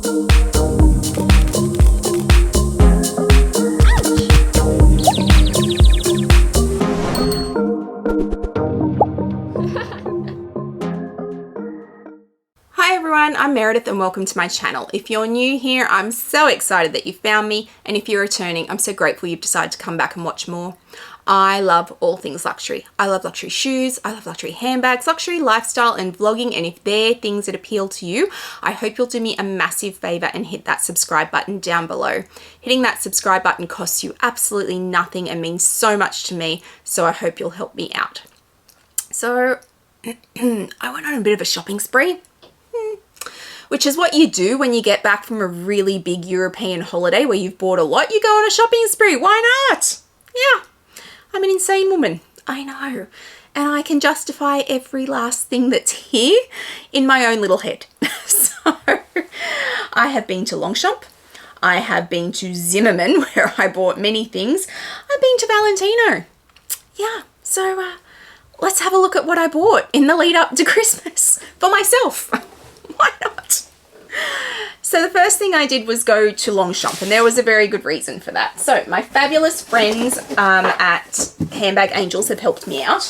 Hi everyone, I'm Meredith and welcome to my channel. If you're new here, I'm so excited that you found me, and if you're returning, I'm so grateful you've decided to come back and watch more. I love all things luxury. I love luxury shoes, I love luxury handbags, luxury lifestyle and vlogging, and if they're things that appeal to you, I hope you'll do me a massive favor and hit that subscribe button down below. Hitting that subscribe button costs you absolutely nothing and means so much to me, so I hope you'll help me out. So, I went on a bit of a shopping spree. Which is what you do when you get back from a really big European holiday where you've bought a lot. You go on a shopping spree. Why not? Yeah, I'm an insane woman. I know. And I can justify every last thing that's here in my own little head. So I have been to Longchamp. I have been to Zimmermann, where I bought many things. I've been to Valentino. Yeah, so let's have a look at what I bought in the lead up to Christmas for myself. Why not? So the first thing I did was go to Longchamp, and there was a very good reason for that. So my fabulous friends at Handbag Angels have helped me out.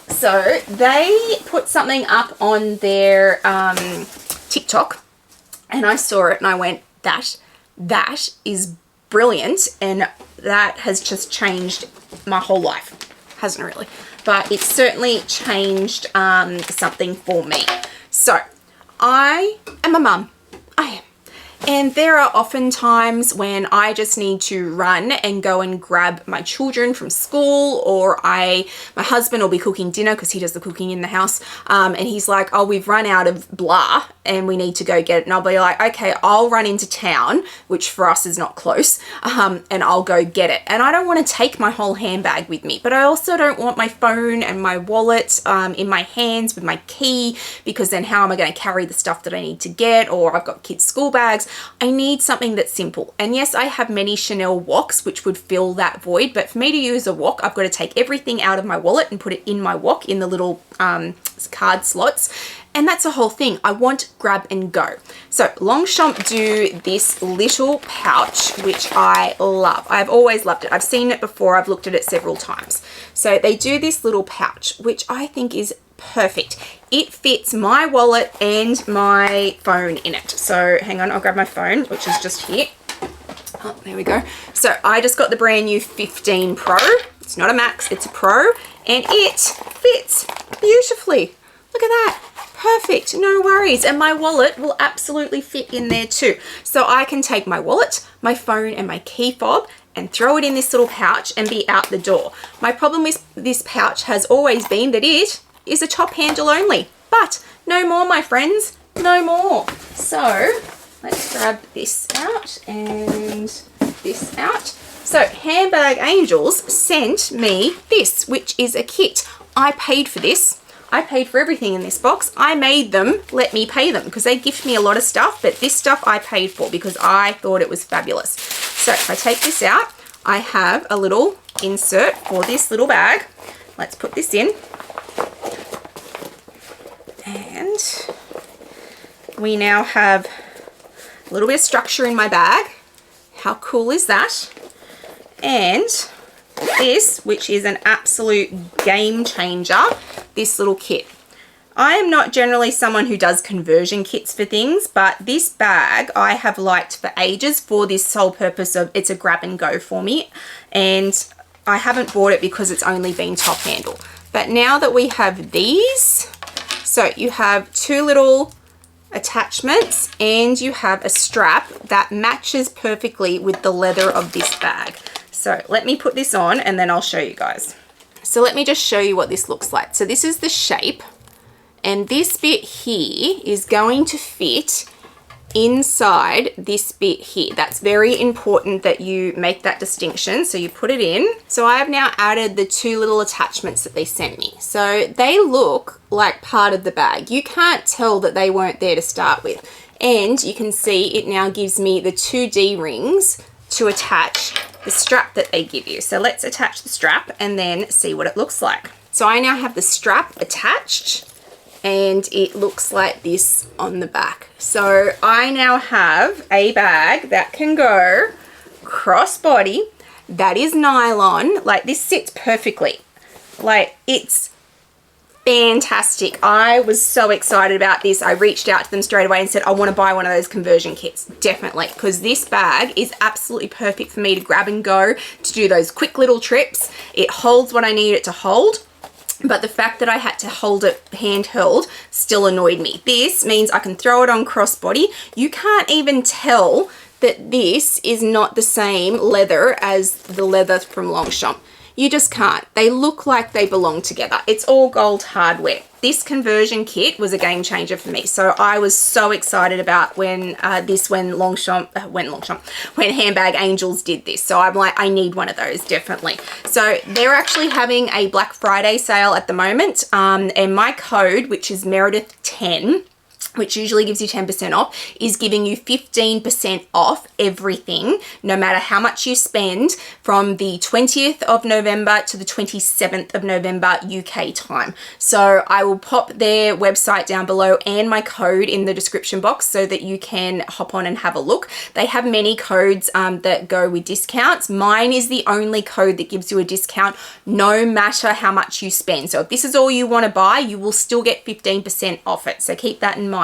So they put something up on their TikTok, and I saw it and I went, that is brilliant, and that has just changed my whole life. Hasn't really, but it's certainly changed something for me. So I am a mum. I am. And there are often times when I just need to run and go and grab my children from school, or my husband will be cooking dinner because he does the cooking in the house, and he's like, oh, we've run out of blah and we need to go get it. And I'll be like, okay, I'll run into town, which for us is not close, and I'll go get it. And I don't want to take my whole handbag with me, but I also don't want my phone and my wallet in my hands with my key, because then how am I going to carry the stuff that I need to get? Or I've got kids' school bags. I need something that's simple. And yes, I have many Chanel woks which would fill that void, but for me to use a wok, I've got to take everything out of my wallet and put it in my wok in the little card slots. And that's a whole thing. I want grab and go. So Longchamp do this little pouch, which I love. I've always loved it. I've seen it before. I've looked at it several times. So they do this little pouch, which I think is perfect. It fits my wallet and my phone in it. So hang on, I'll grab my phone, which is just here. Oh, there we go. So I just got the brand new 15 Pro. It's not a Max, it's a Pro, and it fits beautifully. Look at that. Perfect, no worries. And my wallet will absolutely fit in there too. So I can take my wallet, my phone, and my key fob and throw it in this little pouch and be out the door. My problem with this pouch has always been that it is a top handle only, but no more, my friends, no more. So let's grab this out and this out. So Handbag Angels sent me this, which is a kit. I paid for this. I paid for everything in this box. I made them let me pay them because they gift me a lot of stuff, but this stuff I paid for because I thought it was fabulous. So if I take this out, I have a little insert for this little bag. Let's put this in. And we now have a little bit of structure in my bag. How cool is that? And this, which is an absolute game changer, this little kit. I am not generally someone who does conversion kits for things, but this bag I have liked for ages for this sole purpose of it's a grab and go for me, and I haven't bought it because it's only been top handle. But now that we have these, so you have two little attachments and you have a strap that matches perfectly with the leather of this bag. So let me put this on and then I'll show you guys. So let me just show you what this looks like. So this is the shape, and this bit here is going to fit inside this bit here. That's very important that you make that distinction. So you put it in. So I have now added the two little attachments that they sent me. So they look like part of the bag. You can't tell that they weren't there to start with. And you can see it now gives me the 2D rings to attach the strap that they give you. So let's attach the strap and then see what it looks like. So I now have the strap attached, and it looks like this on the back. So I now have a bag that can go crossbody, that is nylon. Like, this sits perfectly. Like, it's fantastic. I was so excited about this. I reached out to them straight away and said, I want to buy one of those conversion kits. Definitely, because this bag is absolutely perfect for me to grab and go to do those quick little trips. It holds what I need it to hold, but the fact that I had to hold it handheld still annoyed me. This means I can throw it on crossbody. You can't even tell that this is not the same leather as the leather from Longchamp. You just can't. They look like they belong together. It's all gold hardware. This conversion kit was a game changer for me. So I was so excited about when when Handbag Angels did this. So I'm like, I need one of those, definitely. So they're actually having a Black Friday sale at the moment. And my code, which is Meredith 10, which usually gives you 10% off, is giving you 15% off everything, no matter how much you spend, from the 20th of November to the 27th of November UK time. So I will pop their website down below and my code in the description box so that you can hop on and have a look. They have many codes that go with discounts. Mine is the only code that gives you a discount no matter how much you spend. So if this is all you want to buy, you will still get 15% off it. So keep that in mind.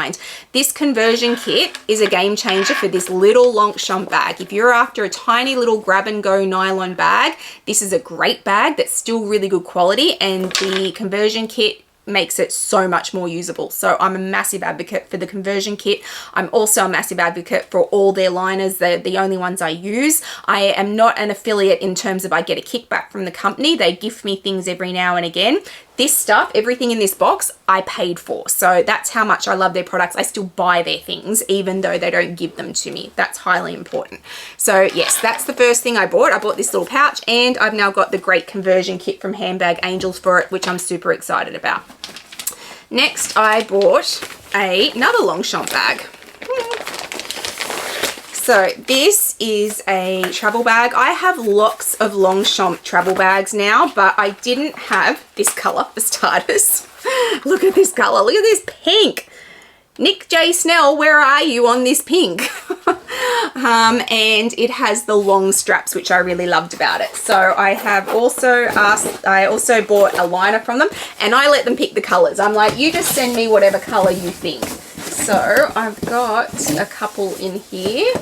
This conversion kit is a game changer for this little Longchamp bag. If you're after a tiny little grab and go nylon bag, this is a great bag that's still really good quality, and the conversion kit makes it so much more usable. So I'm a massive advocate for the conversion kit. I'm also a massive advocate for all their liners. They're the only ones I use. I am not an affiliate in terms of I get a kickback from the company. They gift me things every now and again. This stuff, everything in this box, I paid for. So that's how much I love their products. I still buy their things, even though they don't give them to me. That's highly important. So yes, that's the first thing I bought. I bought this little pouch, and I've now got the great conversion kit from Handbag Angels for it, which I'm super excited about. Next, I bought another Longchamp bag. So this is a travel bag. I have lots of Longchamp travel bags now, but I didn't have this color for starters. Look at this color. Look at this pink. Nick J. Snell, where are you on this pink? And it has the long straps, which I really loved about it. So I also bought a liner from them, and I let them pick the colors. I'm like, you just send me whatever color you think. So I've got a couple in here.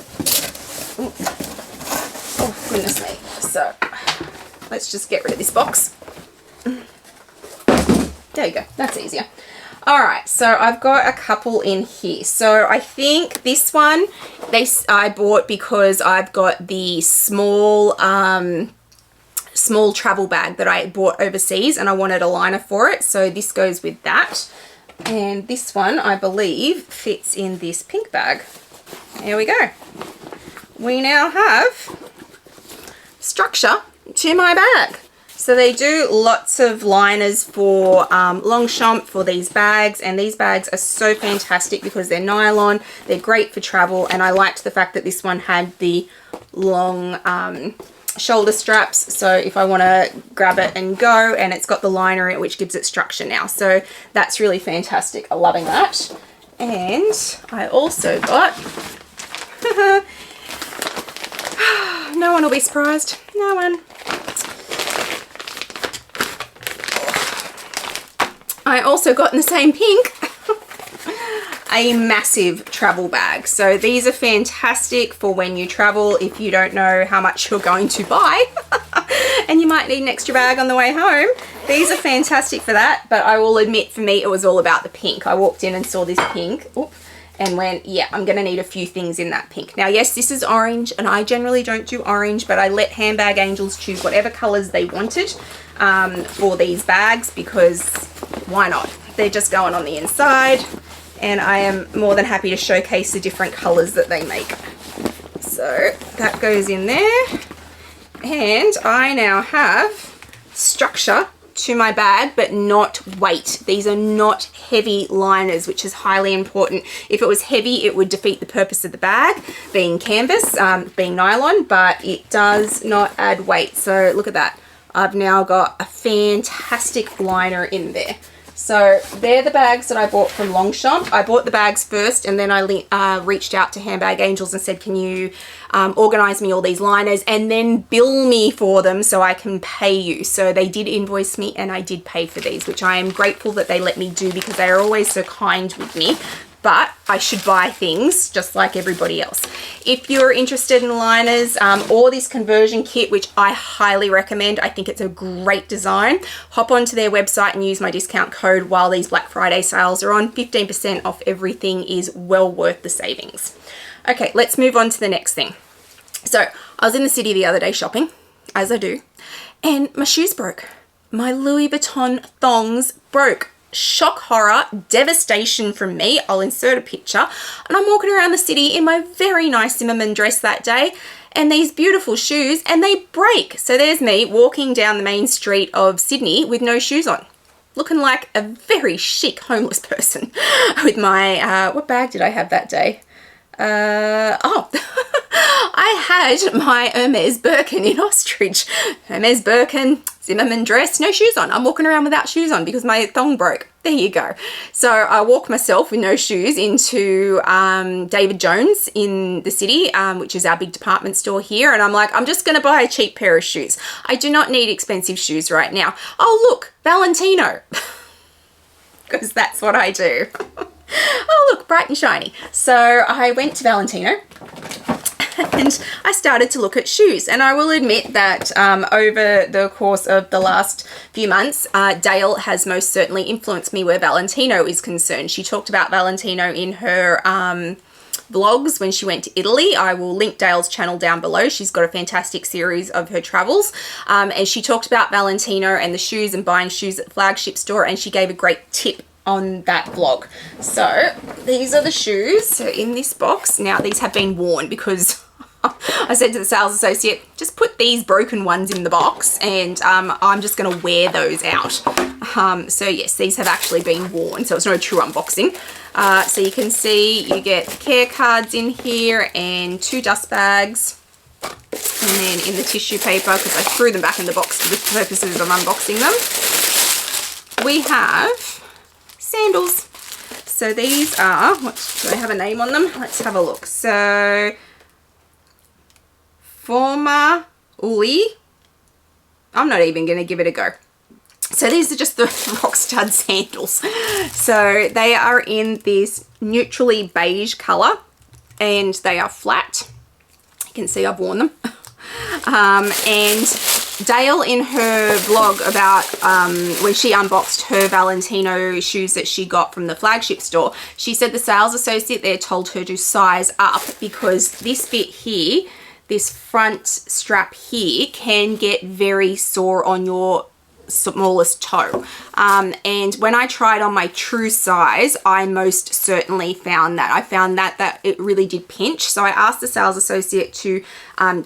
Ooh. Oh, goodness me. So let's just get rid of this box. There you go. That's easier. All right, so I've got a couple in here. So I think this one I bought because I've got the small travel bag that I bought overseas, and I wanted a liner for it. So this goes with that. And this one, I believe, fits in this pink bag. There we go. We now have structure to my bag. So they do lots of liners for Longchamp for these bags, and these bags are so fantastic because they're nylon, they're great for travel, and I liked the fact that this one had the long shoulder straps, so if I want to grab it and go, and it's got the liner in it, which gives it structure now. So that's really fantastic. I'm loving that. And I also got no one will be surprised. No one. I also got in the same pink a massive travel bag. So these are fantastic for when you travel if you don't know how much you're going to buy and you might need an extra bag on the way home. These are fantastic for that, but I will admit, for me, it was all about the pink. I walked in and saw this pink and went, yeah, I'm going to need a few things in that pink. Now, yes, this is orange, and I generally don't do orange, but I let Handbag Angels choose whatever colors they wanted for these bags, because why not? They're just going on the inside, and I am more than happy to showcase the different colors that they make. So that goes in there, and I now have structure to my bag, but not weight. These are not heavy liners, which is highly important. If it was heavy, it would defeat the purpose of the bag, being canvas, being nylon, but it does not add weight. So look at that. I've now got a fantastic liner in there. So they're the bags that I bought from Longchamp. I bought the bags first, and then I reached out to Handbag Angels and said, can you organize me all these liners and then bill me for them so I can pay you? So they did invoice me, and I did pay for these, which I am grateful that they let me do, because they are always so kind with me. But I should buy things just like everybody else. If you're interested in liners or this conversion kit, which I highly recommend, I think it's a great design, hop onto their website and use my discount code while these Black Friday sales are on. 15% off everything is well worth the savings. Okay, let's move on to the next thing. So I was in the city the other day shopping, as I do, and my shoes broke. My Louis Vuitton thongs broke. Shock, horror, devastation from me. I'll insert a picture. And I'm walking around the city in my very nice Zimmermann dress that day, and these beautiful shoes, and they break. So there's me walking down the main street of Sydney with no shoes on, looking like a very chic homeless person with my, what bag did I have that day? I had my Hermes Birkin in Ostrich. Hermes Birkin, Zimmermann dress, no shoes on. I'm walking around without shoes on because my thong broke. There you go. So I walk myself with no shoes into David Jones in the city, which is our big department store here. And I'm like, I'm just going to buy a cheap pair of shoes. I do not need expensive shoes right now. Oh, look, Valentino. Because that's what I do. Oh, look, bright and shiny. So I went to Valentino and I started to look at shoes. And I will admit that over the course of the last few months, Dale has most certainly influenced me where Valentino is concerned. She talked about Valentino in her vlogs when she went to Italy. I will link Dale's channel down below. She's got a fantastic series of her travels. And she talked about Valentino and the shoes and buying shoes at the flagship store. And she gave a great tip on that vlog. So these are the shoes. So in this box, now these have been worn because I said to the sales associate, just put these broken ones in the box and I'm just going to wear those out. So yes, these have actually been worn, so it's not a true unboxing. So you can see you get care cards in here and 2 dust bags. And then in the tissue paper, because I threw them back in the box for the purposes of unboxing them, we have sandals. So these are, what, do I have a name on them? Let's have a look. So Forma Uli. I'm not even going to give it a go. So these are just the rock stud sandals. So they are in this neutrally beige color and they are flat. You can see I've worn them. And Dale in her vlog about when she unboxed her Valentino shoes that she got from the flagship store, she said the sales associate there told her to size up because this bit here, this front strap here, can get very sore on your smallest toe. And when I tried on my true size, I most certainly found that. I found that it really did pinch. So I asked the sales associate to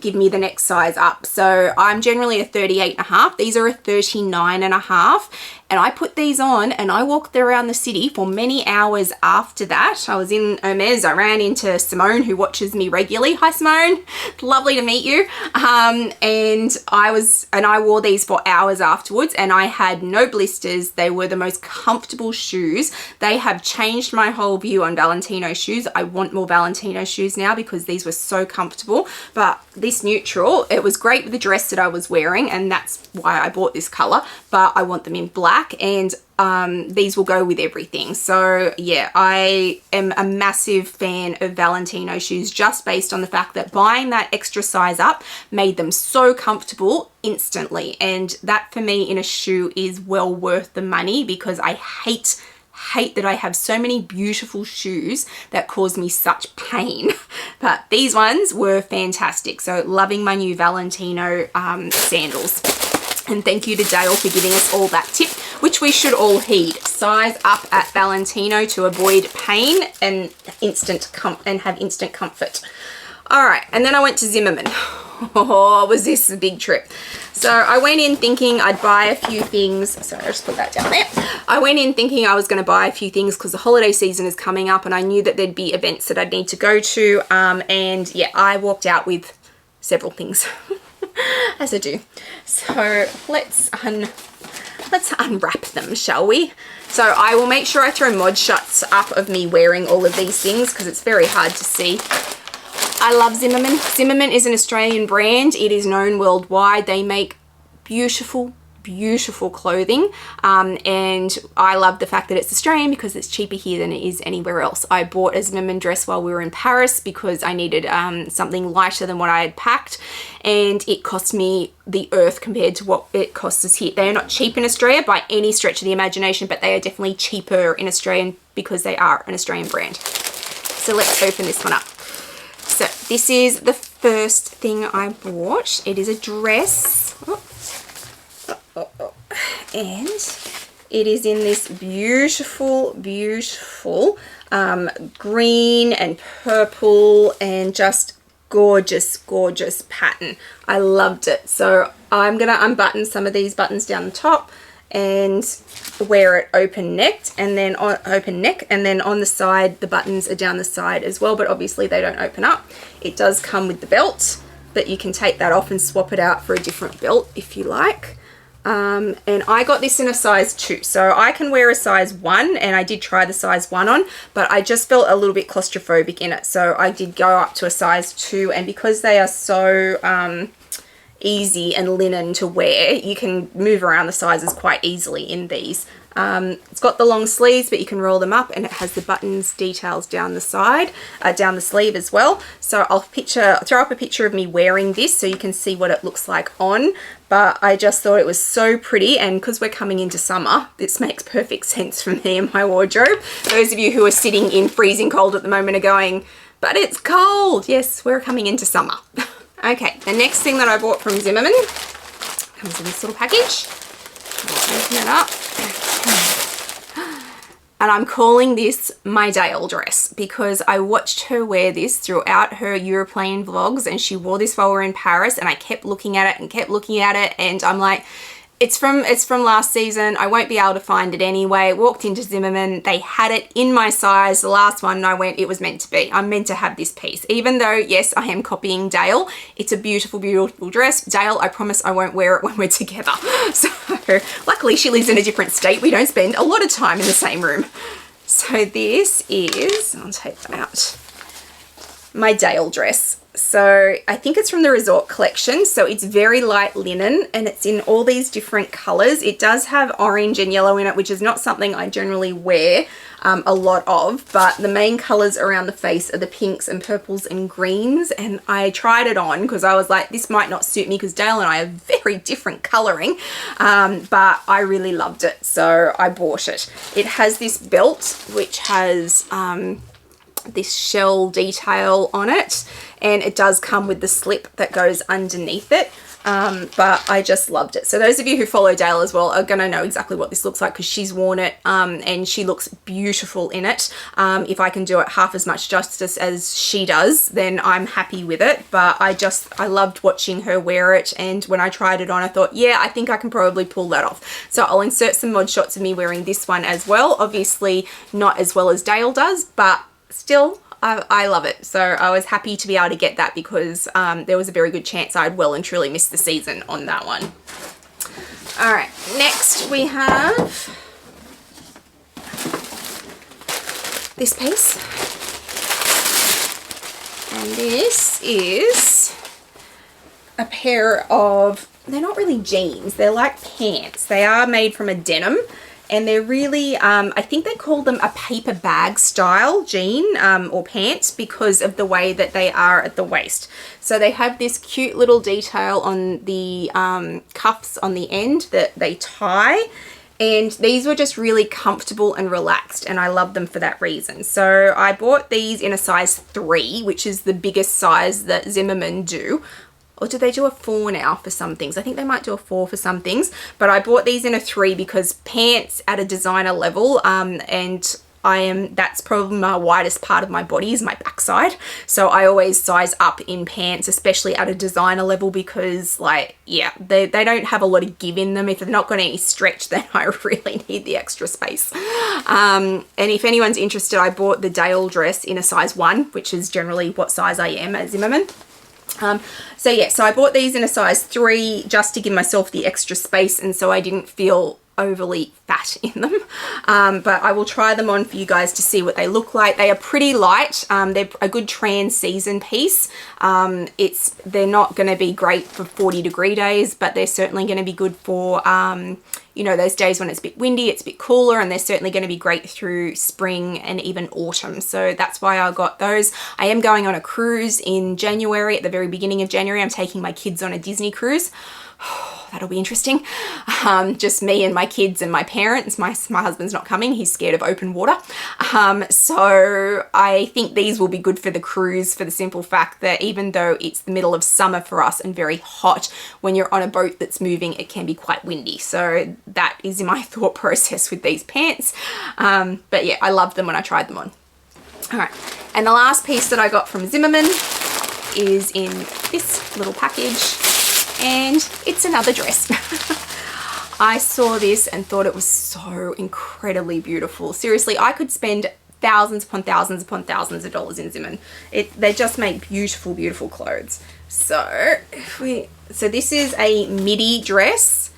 give me the next size up. So I'm generally a 38.5. These are a 39.5. And I put these on and I walked around the city for many hours after that. I was in Hermes. I ran into Simone, who watches me regularly. Hi, Simone. Lovely to meet you. And I wore these for hours afterwards and I had no blisters. They were the most comfortable shoes. They have changed my whole view on Valentino shoes. I want more Valentino shoes now because these were so comfortable. But this neutral, it was great with the dress that I was wearing and that's why I bought this color, but I want them in black and these will go with everything. So yeah, I am a massive fan of Valentino shoes just based on the fact that buying that extra size up made them so comfortable instantly. And that for me in a shoe is well worth the money because I hate that I have so many beautiful shoes that cause me such pain. But these ones were fantastic. So loving my new Valentino sandals. And thank you to Dale for giving us all that tip, which we should all heed. Size up at Valentino to avoid pain and have instant comfort. All right, and then I went to Zimmermann. Oh, was this a big trip? So I went in thinking I'd buy a few things. Sorry, I'll just put that down there. I went in thinking I was going to buy a few things because the holiday season is coming up and I knew that there'd be events that I'd need to go to. And yeah, I walked out with several things. As I do. So let's let's unwrap them, shall we? So I will make sure I throw mod shots up of me wearing all of these things because it's very hard to see. I love Zimmermann. Zimmermann is an Australian brand. It is known worldwide. They make beautiful, beautiful clothing, and I love the fact that it's Australian because it's cheaper here than it is anywhere else. I bought a Zimmermann dress while we were in Paris because I needed something lighter than what I had packed, and it cost me the earth compared to what it costs us here. They are not cheap in Australia by any stretch of the imagination, but they are definitely cheaper in Australia because they are an Australian brand. So let's open this one up. So this is the first thing I bought. It is a dress. And it is in this beautiful, beautiful green and purple and just gorgeous, gorgeous pattern. I loved it. So I'm going to unbutton some of these buttons down the top and wear it open necked, and then on open neck, and then on the side the buttons are down the side as well, but obviously they don't open up. It does come with the belt, but you can take that off and swap it out for a different belt if you like. And I got this in a size 2, so I can wear a size 1, and I did try the size 1 on, but I just felt a little bit claustrophobic in it, so I did go up to a size 2, and because they are so easy and linen to wear, you can move around the sizes quite easily in these. It's got the long sleeves, but you can roll them up, and it has the buttons details down the side, down the sleeve as well. So I'll throw up a picture of me wearing this so you can see what it looks like on. But I just thought it was so pretty, and because we're coming into summer, this makes perfect sense for me and my wardrobe. Those of you who are sitting in freezing cold at the moment are going, but it's cold. Yes, we're coming into summer. Okay, the next thing that I bought from Zimmermann comes in this little package. I'll open it up. And I'm calling this my Dale dress because I watched her wear this throughout her European vlogs, and she wore this while we were in Paris, and I kept looking at it and kept looking at it, and I'm like, it's from last season. I won't be able to find it anyway. Walked into Zimmermann. They had it in my size, the last one, and I went, it was meant to be. I'm meant to have this piece. Even though, yes, I am copying Dale. It's a beautiful, beautiful dress. Dale, I promise I won't wear it when we're together. So, luckily she lives in a different state. We don't spend a lot of time in the same room. So this is, I'll take that out, my Dale dress. So I think it's from the Resort collection. So it's very light linen, and it's in all these different colors. It does have orange and yellow in it, which is not something I generally wear a lot of, but the main colors around the face are the pinks and purples and greens. And I tried it on because I was like, this might not suit me because Dale and I are very different coloring, but I really loved it. So I bought it. It has this belt, which has this shell detail on it, and it does come with the slip that goes underneath it, but I just loved it. So those of you who follow Dale as well are going to know exactly what this looks like because she's worn it, and she looks beautiful in it. If I can do it half as much justice as she does, then I'm happy with it. But I loved watching her wear it, and when I tried it on, I thought, yeah, I think I can probably pull that off. So I'll insert some mod shots of me wearing this one as well. Obviously not as well as Dale does, but still, I love it. So I was happy to be able to get that because there was a very good chance I'd well and truly missed the season on that one. All right, next we have this piece. And this is a pair of, they're not really jeans, they're like pants. They are made from a denim. And they're really, I think they call them a paper bag style jean or pants because of the way that they are at the waist. So they have this cute little detail on the cuffs on the end that they tie. And these were just really comfortable and relaxed, and I love them for that reason. So I bought these in a size 3, which is the biggest size that Zimmermann do. Or do they do a 4 now for some things? I think they might do a 4 for some things. But I bought these in a 3 because pants at a designer level, and that's probably my widest part of my body is my backside. So I always size up in pants, especially at a designer level, because like, yeah, they don't have a lot of give in them. If they're not got any stretch, then I really need the extra space. And if anyone's interested, I bought the Dale dress in a size 1, which is generally what size I am at Zimmermann. So yeah, so I bought these in a size 3 just to give myself the extra space, and so I didn't feel overly fat in them. But I will try them on for you guys to see what they look like. They are pretty light. They're a good trans-season piece. They're not going to be great for 40-degree days, but they're certainly going to be good for you know, those days when it's a bit windy, it's a bit cooler, and they're certainly going to be great through spring and even autumn. So that's why I got those. I am going on a cruise in January. At the very beginning of January, I'm taking my kids on a Disney cruise. That'll be interesting. Just me and my kids and my parents. My husband's not coming. He's scared of open water. So I think these will be good for the cruise, for the simple fact that even though it's the middle of summer for us and very hot, when you're on a boat that's moving, it can be quite windy. So that is my thought process with these pants. But yeah, I loved them when I tried them on. All right. And the last piece that I got from Zimmermann is in this little package. And it's another dress. I saw this and thought it was so incredibly beautiful. Seriously, I could spend thousands upon thousands upon thousands of dollars in Zimmermann. They just make beautiful, beautiful clothes. So this is a midi dress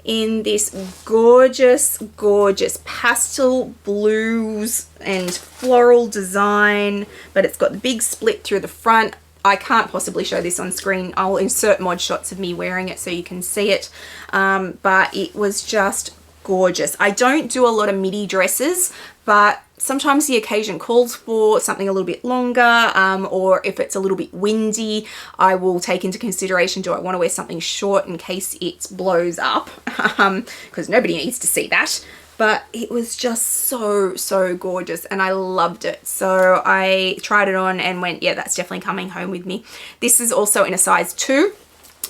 in this gorgeous, gorgeous pastel blues and floral design, but it's got the big split through the front. I can't possibly show this on screen. I'll insert mod shots of me wearing it so you can see it. But it was just gorgeous. I don't do a lot of midi dresses, but sometimes the occasion calls for something a little bit longer, or if it's a little bit windy, I will take into consideration, do I want to wear something short in case it blows up? Because nobody needs to see that. But it was just so, so gorgeous and I loved it. So I tried it on and went, yeah, that's definitely coming home with me. This is also in a size 2.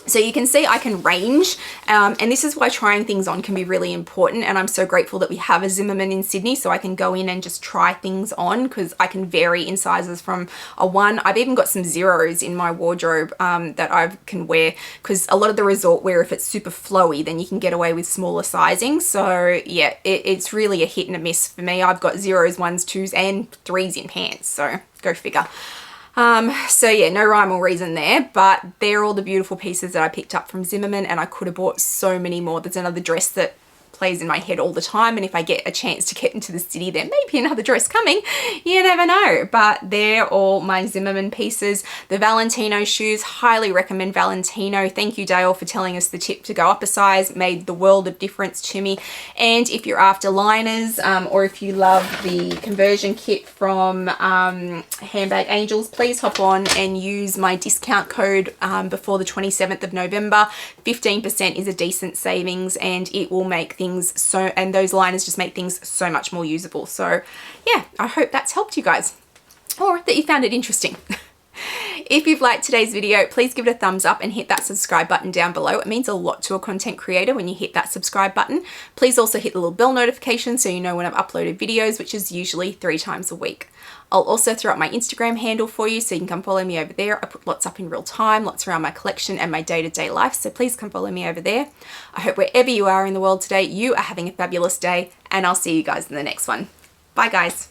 So you can see I can range, and this is why trying things on can be really important, and I'm so grateful that we have a Zimmermann in Sydney so I can go in and just try things on, because I can vary in sizes from a 1. I've even got some 0s in my wardrobe that I can wear, because a lot of the resort wear, if it's super flowy, then you can get away with smaller sizing. So yeah, it's really a hit and a miss for me. I've got 0s, 1s, 2s and 3s in pants, so go figure. So yeah, no rhyme or reason there, but they're all the beautiful pieces that I picked up from Zimmermann, and I could have bought so many more. There's another dress that plays in my head all the time, and if I get a chance to get into the city, there may be another dress coming. You never know, but they're all my Zimmermann pieces. The Valentino shoes, highly recommend Valentino. Thank you, Dale, for telling us the tip to go up a size. Made the world of difference to me. And if you're after liners, or if you love the conversion kit from Handbag Angels, please hop on and use my discount code before the 27th of November. 15% is a decent savings, and it will make things and those liners just make things so much more usable. So yeah, I hope that's helped you guys, or that you found it interesting. If you've liked today's video, please give it a thumbs up and hit that subscribe button down below. It means a lot to a content creator when you hit that subscribe button. Please also hit the little bell notification so you know when I've uploaded videos, which is usually 3 times a week. I'll also throw up my Instagram handle for you so you can come follow me over there. I put lots up in real time, lots around my collection and my day-to-day life, so please come follow me over there. I hope wherever you are in the world today, you are having a fabulous day, and I'll see you guys in the next one. Bye guys.